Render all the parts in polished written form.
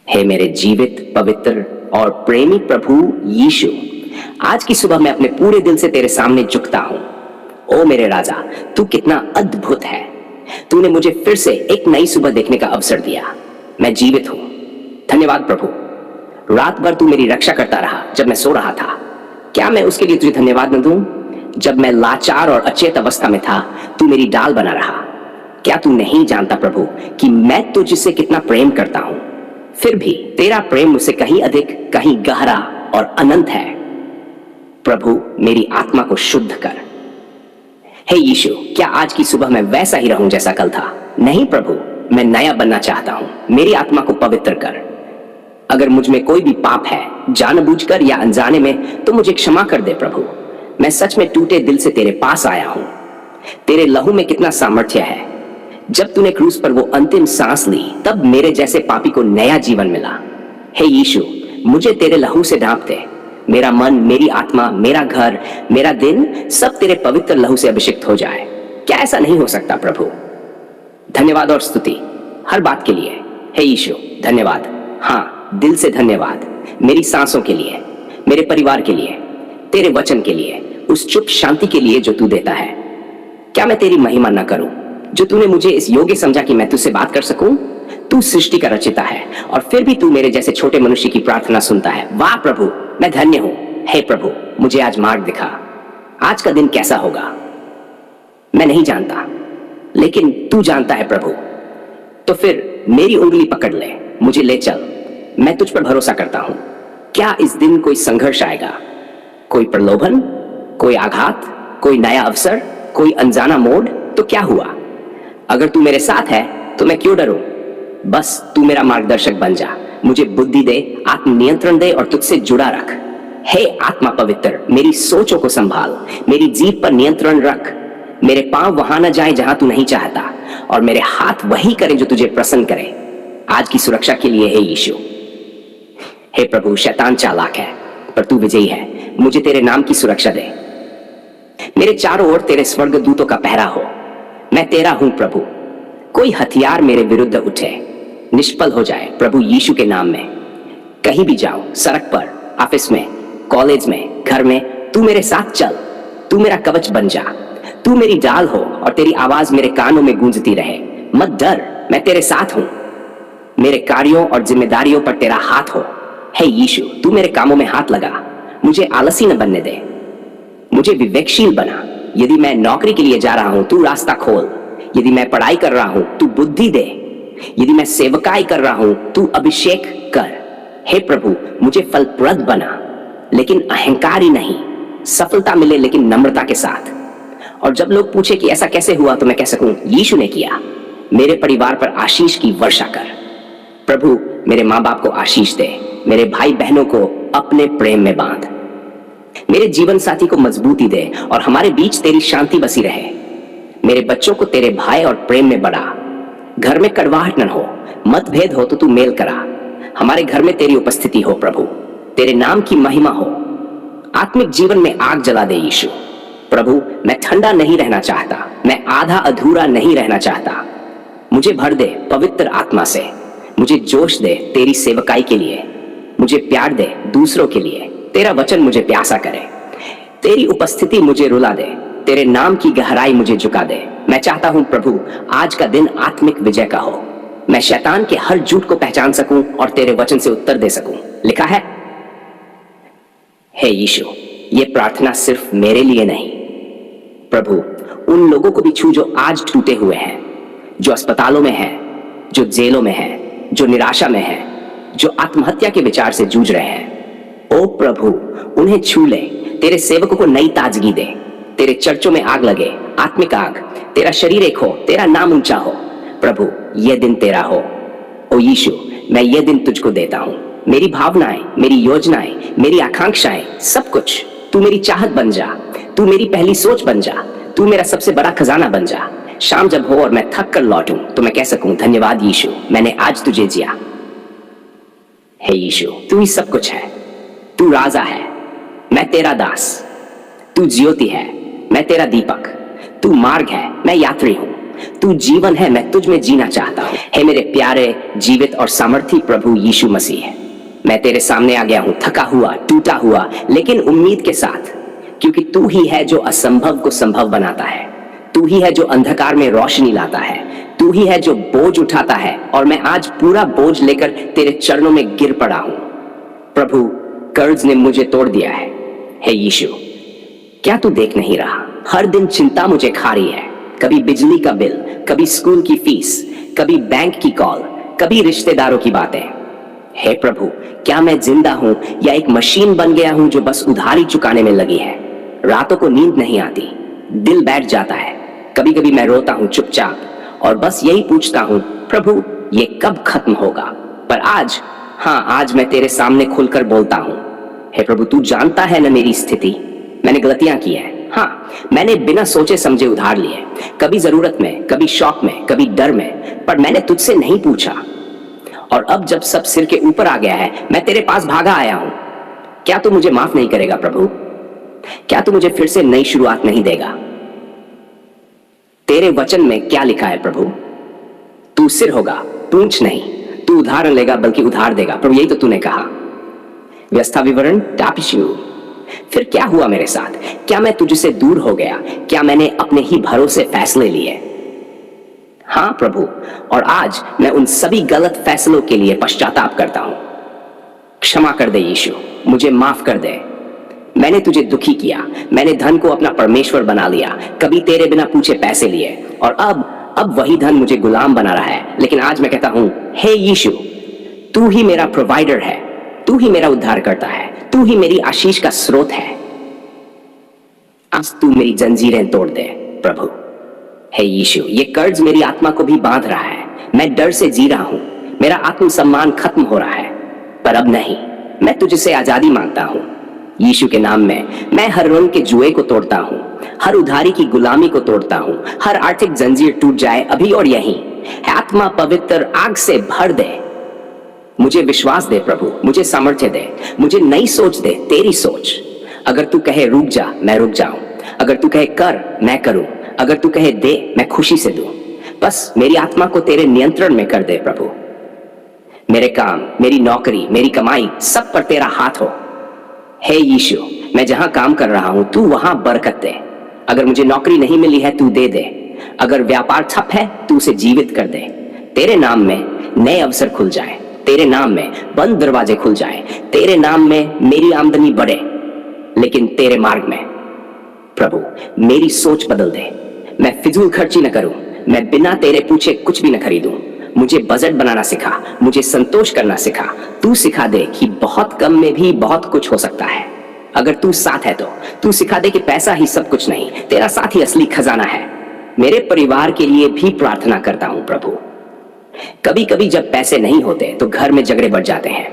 हे मेरे जीवित, पवित्र और प्रेमी प्रभु यीशु, आज की सुबह मैं अपने पूरे दिल से तेरे सामने झुकता हूं। ओ मेरे राजा, तू कितना अद्भुत है। तूने मुझे फिर से एक नई सुबह देखने का अवसर दिया। मैं जीवित हूं। धन्यवाद प्रभु। रात भर तू मेरी रक्षा करता रहा जब मैं सो रहा था। क्या मैं उसके लिए तुझे धन्यवाद न दूं? जब मैं लाचार और अचेत अवस्था में था, तू मेरी डाल बना रहा। क्या तू नहीं जानता प्रभु कि मैं तुझसे कितना प्रेम करता हूं? फिर भी तेरा प्रेम मुझसे कहीं अधिक, कहीं गहरा और अनंत है। प्रभु, मेरी आत्मा को शुद्ध कर। हे यीशु, क्या आज की सुबह मैं वैसा ही रहूं जैसा कल था? नहीं प्रभु, मैं नया बनना चाहता हूं। मेरी आत्मा को पवित्र कर। अगर मुझ में कोई भी पाप है, जानबूझकर या अनजाने में, तो मुझे क्षमा कर दे प्रभु। मैं सच में टूटे दिल से तेरे पास आया हूं। तेरे लहू में कितना सामर्थ्य है। जब तूने क्रूस पर वो अंतिम सांस ली, तब मेरे जैसे पापी को नया जीवन मिला। हे यीशु, मुझे तेरे लहू से ढांप दे। मेरा मन, मेरी आत्मा, मेरा घर, मेरा दिन, सब तेरे पवित्र लहू से अभिषिक्त हो जाए। क्या ऐसा नहीं हो सकता प्रभु? धन्यवाद और स्तुति हर बात के लिए। हे यीशु, धन्यवाद। हाँ, दिल से धन्यवाद। मेरी सांसों के लिए, मेरे परिवार के लिए, तेरे वचन के लिए, उस चुप शांति के लिए जो तू देता है। क्या मैं तेरी महिमा न करूं, जो तूने मुझे इस योग्य समझा कि मैं तुझसे बात कर सकूं? तू सृष्टि का रचिता है और फिर भी तू मेरे जैसे छोटे मनुष्य की प्रार्थना सुनता है। वाह प्रभु, मैं धन्य हूं। हे प्रभु, मुझे आज मार्ग दिखा। आज का दिन कैसा होगा मैं नहीं जानता, लेकिन तू जानता है प्रभु। तो फिर मेरी उंगली पकड़ ले, मुझे ले चल। मैं तुझ पर भरोसा करता हूं। क्या इस दिन कोई संघर्ष आएगा? कोई प्रलोभन, कोई आघात, कोई नया अवसर, कोई अनजाना मोड़? तो क्या हुआ? अगर तू मेरे साथ है तो मैं क्यों डरूं? बस तू मेरा मार्गदर्शक बन जा। मुझे बुद्धि दे, आत्मनियंत्रण दे और तुझसे जुड़ा रख। हे आत्मा पवित्र, मेरी सोचों को संभाल, मेरी जीभ पर नियंत्रण रख। मेरे पांव वहां न जाए जहां तू नहीं चाहता, और मेरे हाथ वही करें जो तुझे प्रसन्न करे। आज की सुरक्षा के लिए हे यीशु। हे प्रभु, शैतान चालाक है पर तू विजयी है। मुझे तेरे नाम की सुरक्षा दे। मेरे चारों ओर तेरे स्वर्गदूतों का पहरा हो। मैं तेरा हूं प्रभु। कोई हथियार मेरे विरुद्ध उठे, निष्फल हो जाए प्रभु यीशु के नाम में। कहीं भी जाऊं, सड़क पर, ऑफिस में, कॉलेज में, घर में, तू मेरे साथ चल। तू मेरा कवच बन जा। तू मेरी डाल हो और तेरी आवाज मेरे कानों में गूंजती रहे। मत डर, मैं तेरे साथ हूं। मेरे कार्यों और जिम्मेदारियों पर तेरा हाथ हो। हे यीशु, तू मेरे कामों में हाथ लगा। मुझे आलसी न बनने दे। मुझे विवेकशील बना। यदि मैं नौकरी के लिए जा रहा हूं, तू रास्ता खोल। यदि मैं पढ़ाई कर रहा हूं, तू बुद्धि दे। यदि मैं सेवकाई कर रहा हूं, तू अभिषेक कर। हे प्रभु, मुझे फलप्रद बना, लेकिन अहंकारी नहीं। सफलता मिले लेकिन नम्रता के साथ। और जब लोग पूछे कि ऐसा कैसे हुआ, तो मैं कह सकूं, यीशु ने किया। मेरे परिवार पर आशीष की वर्षा कर प्रभु। मेरे माँ बाप को आशीष दे। मेरे भाई बहनों को अपने प्रेम में बांध। मेरे जीवन साथी को मजबूती दे और हमारे बीच तेरी शांति बसी रहे। मेरे बच्चों को तेरे भय और प्रेम में बढ़ा। घर में कड़वाहट न हो, मतभेद हो तो तू मेल करा। हमारे घर में तेरी उपस्थिति हो प्रभु। तेरे नाम की महिमा हो। आत्मिक जीवन में आग जला दे यीशु। प्रभु, मैं ठंडा नहीं रहना चाहता। मैं आधा अधूरा नहीं रहना चाहता। मुझे भर दे पवित्र आत्मा से। मुझे जोश दे तेरी सेवकाई के लिए। मुझे प्यार दे दूसरों के लिए। तेरा वचन मुझे प्यासा करे। तेरी उपस्थिति मुझे रुला दे। तेरे नाम की गहराई मुझे झुका दे। मैं चाहता हूं प्रभु, आज का दिन आत्मिक विजय का हो। मैं शैतान के हर झूठ को पहचान सकूं और तेरे वचन से उत्तर दे सकूं। लिखा है। हे यीशु, ये प्रार्थना सिर्फ मेरे लिए नहीं प्रभु, उन लोगों को भी छू जो आज टूटे हुए हैं, जो अस्पतालों में हैं, जो जेलों में हैं, जो निराशा में हैं, जो आत्महत्या के विचार से जूझ रहे हैं। ओ प्रभु, उन्हें छू ले। तेरे सेवकों को नई ताजगी दे। तेरे चर्चों में आग लगे, आत्मिक आग। तेरा शरीर एक हो, तेरा नाम ऊंचा हो। प्रभु, यह दिन तेरा हो। ओ यीशु, मैं यह दिन तुझको देता हूं। मेरी भावनाएं, मेरी योजनाएं, मेरी आकांक्षाएं, सब कुछ। तू मेरी चाहत बन जा। तू मेरी पहली सोच बन जा। तू मेरा सबसे बड़ा खजाना बन जा। शाम जब हो और मैं थक कर लौटूं, तो मैं कह सकूं, धन्यवाद यीशु, मैंने आज तुझे जिया। हे यीशु, तू ही सब कुछ है। तू राजा है, मैं तेरा दास। तू ज्योति है, मैं तेरा दीपक। तू मार्ग है, मैं यात्री हूं। तू जीवन है, मैं तुझ में जीना चाहता हूं। हे मेरे प्यारे जीवित और सामर्थी प्रभु यीशु मसीह, मैं तेरे सामने आ गया हूं, थका हुआ, टूटा हुआ, लेकिन उम्मीद के साथ, क्योंकि तू ही है जो असंभव को संभव बनाता है। तू ही है जो अंधकार में रोशनी लाता है। तू ही है जो बोझ उठाता है, और मैं आज पूरा बोझ लेकर तेरे चरणों में गिर पड़ा हूं। प्रभु, कर्ज ने मुझे तोड़ दिया है। हे यीशु, क्या तू देख नहीं रहा? हर दिन चिंता मुझे खा रही है। कभी बिजली का बिल, कभी स्कूल की फीस, कभी बैंक की कॉल, कभी रिश्तेदारों की बातें। हे प्रभु, क्या मैं जिंदा हूं या एक मशीन बन गया हूं जो बस उधारी चुकाने में लगी है? रातों को नींद नहीं आती, दिल बैठ जाता है। कभी कभी मैं रोता हूं चुपचाप और बस यही पूछता हूं, प्रभु ये कब खत्म होगा? पर आज, हाँ, आज मैं तेरे सामने खुलकर बोलता हूं। हे प्रभु, तू जानता है ना मेरी स्थिति। मैंने गलतियां की है। हाँ, मैंने बिना सोचे समझे उधार लिए, कभी जरूरत में, कभी शौक में, कभी डर में, पर मैंने तुझसे नहीं पूछा। और अब जब सब सिर के ऊपर आ गया है, मैं तेरे पास भागा आया हूं। क्या तू मुझे माफ नहीं करेगा प्रभु? क्या तू मुझे फिर से नई शुरुआत नहीं देगा? तेरे वचन में क्या लिखा है प्रभु? तू सिर होगा, पूंछ नहीं। तू उदाहरण लेगा बल्कि उधार देगा। प्रभु, यही तो तूने कहा। व्यवस्था विवरण टापिशु। फिर क्या हुआ मेरे साथ? क्या मैं तुझसे दूर हो गया? क्या मैंने अपने ही भरोसे फैसले लिए? हाँ प्रभु, और आज मैं उन सभी गलत फैसलों के लिए पश्चाताप करता हूं। क्षमा कर दे यीशु, मुझे माफ कर दे। मैंने तुझे दुखी किया, मैंने धन को अपना परमेश्वर बना लिया, कभी तेरे बिना पूछे पैसे लिए, और अब वही धन मुझे गुलाम बना रहा है। लेकिन आज मैं कहता हूं, हे यीशु, तू ही मेरा प्रोवाइडर है, तू ही मेरा उद्धार करता है, तू ही मेरी आशीष का स्रोत है। आज तू मेरी जंजीरें तोड़ दे प्रभु। हे यीशु, ये कर्ज मेरी आत्मा को भी बांध रहा है। मैं डर से जी रहा हूं, मेरा आत्मसम्मान खत्म हो रहा है। पर अब नहीं, मैं तुझसे आजादी मांगता हूं। यीशु के नाम में मैं हर रंग के जुए को तोड़ता हूं, हर उधारी की गुलामी को तोड़ता हूं। हर आर्थिक जंजीर टूट जाए अभी और यहीं। आत्मा पवित्र आग से भर दे। मुझे विश्वास दे प्रभु, मुझे सामर्थ्य दे, मुझे नई सोच दे, तेरी सोच। अगर तू कहे रुक जा, मैं रुक जाऊं। अगर तू कहे कर, मैं करूं। अगर तू कहे दे, मैं खुशी से दूं। बस मेरी आत्मा को तेरे नियंत्रण में कर दे प्रभु। मेरे काम, मेरी नौकरी, मेरी कमाई, सब पर तेरा हाथ हो। हे यीशु, मैं जहां काम कर रहा हूं, तू वहां बरकत दे। अगर मुझे नौकरी नहीं मिली है, तू दे दे। अगर व्यापार ठप है, तू उसे जीवित कर दे। तेरे नाम में नए अवसर खुल जाए, तेरे नाम में बंद दरवाजे खुल जाए, तेरे नाम में मेरी आमदनी बढ़े, लेकिन तेरे मार्ग में। प्रभु, मेरी सोच बदल दे। मैं फिजूल खर्ची न करूं, मैं बिना तेरे पूछे कुछ भी न खरीदूं। मुझे बजट बनाना सिखा, मुझे संतोष करना सिखा। तू सिखा दे कि बहुत कम में भी बहुत कुछ हो सकता है। अगर तू साथ है तो तू सिखा दे कि पैसा ही सब कुछ नहीं, तेरा साथ ही असली खजाना है। मेरे परिवार के लिए भी प्रार्थना करता हूं प्रभु। कभी कभी जब पैसे नहीं होते तो घर में झगड़े बढ़ जाते हैं,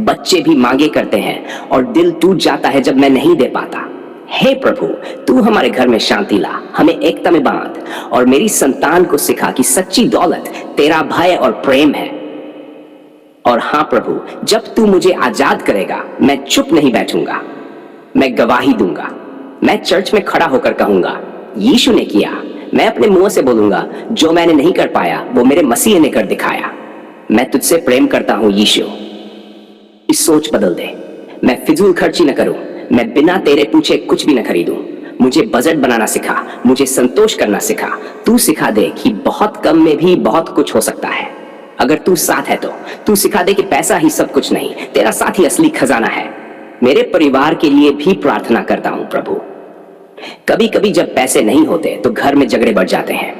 बच्चे भी मांगे करते हैं, और दिल टूट जाता है जब मैं नहीं दे पाता। हे प्रभु, तू हमारे घर में शांति ला, हमें एकता में बांध, और मेरी संतान को सिखा कि सच्ची दौलत तेरा भय और प्रेम है। और हाँ प्रभु, जब तू मुझे आजाद करेगा, मैं चुप नहीं बैठूंगा, मैं गवाही दूंगा। मैं चर्च में खड़ा होकर कहूंगा, यीशु ने किया। मैं अपने मुंह से बोलूंगा, जो मैंने नहीं कर पाया वो मेरे मसीह ने कर दिखाया। मैं तुझसे प्रेम करता हूं यीशु। इस सोच बदल दे। मैं फिजूल खर्ची न करूं, मैं बिना तेरे पूछे कुछ भी न खरीदूं। मुझे बजट बनाना सिखा, मुझे संतोष करना सिखा। तू सिखा दे कि बहुत कम में भी बहुत कुछ हो सकता है। अगर तू साथ है तो तू सिखा दे कि पैसा ही सब कुछ नहीं, तेरा साथ ही असली खजाना है। मेरे परिवार के लिए भी प्रार्थना करता हूं प्रभु। कभी कभी जब पैसे नहीं होते तो घर में झगड़े बढ़ जाते हैं,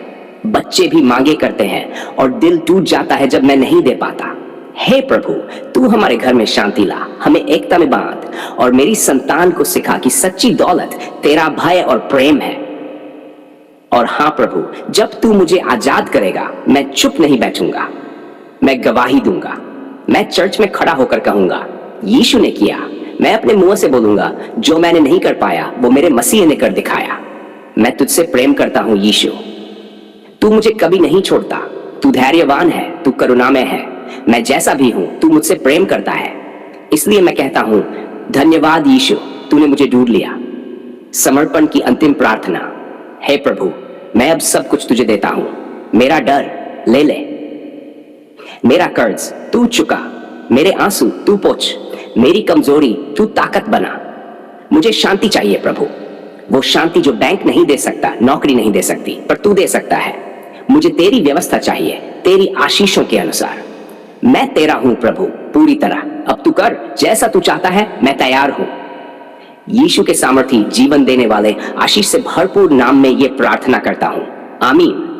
बच्चे भी मांगे करते हैं, और दिल टूट जाता है जब मैं नहीं दे पाता। हे प्रभु, तू हमारे घर में शांति ला, हमें एकता में बांध, और मेरी संतान को सिखा कि सच्ची दौलत तेरा भय और प्रेम है। और हाँ प्रभु, जब तू मुझे आजाद करेगा, मैं चुप नहीं बैठूंगा, मैं गवाही दूंगा। मैं चर्च में खड़ा होकर कहूंगा, यीशु ने किया। मैं अपने मुंह से बोलूंगा, जो मैंने नहीं कर पाया वो मेरे मसीह ने कर दिखाया। मैं तुझसे प्रेम करता हूं यीशु। तू मुझे कभी नहीं छोड़ता, तू धैर्यवान है, तू करुणामय है। मैं जैसा भी हूं, तू मुझसे प्रेम करता है। इसलिए मैं कहता हूं, धन्यवाद यीशु, तूने मुझे ढूंढ लिया। समर्पण की अंतिम प्रार्थना। हे प्रभु, मैं अब सब कुछ तुझे देता हूं। मेरा डर ले ले, मेरा कर्ज तू चुका, मेरे आंसू तू पोंछ, मेरी कमजोरी तू ताकत बना। मुझे शांति चाहिए प्रभु, वो शांति जो बैंक नहीं दे सकता, नौकरी नहीं दे सकती, पर तू दे सकता है। मुझे तेरी व्यवस्था चाहिए, तेरी आशीषों के अनुसार। मैं तेरा हूं प्रभु पूरी तरह, अब तू कर जैसा तू चाहता है, मैं तैयार हूं। यीशु के सामर्थी जीवन देने वाले आशीष से भरपूर नाम में यह प्रार्थना करता हूं, आमीन।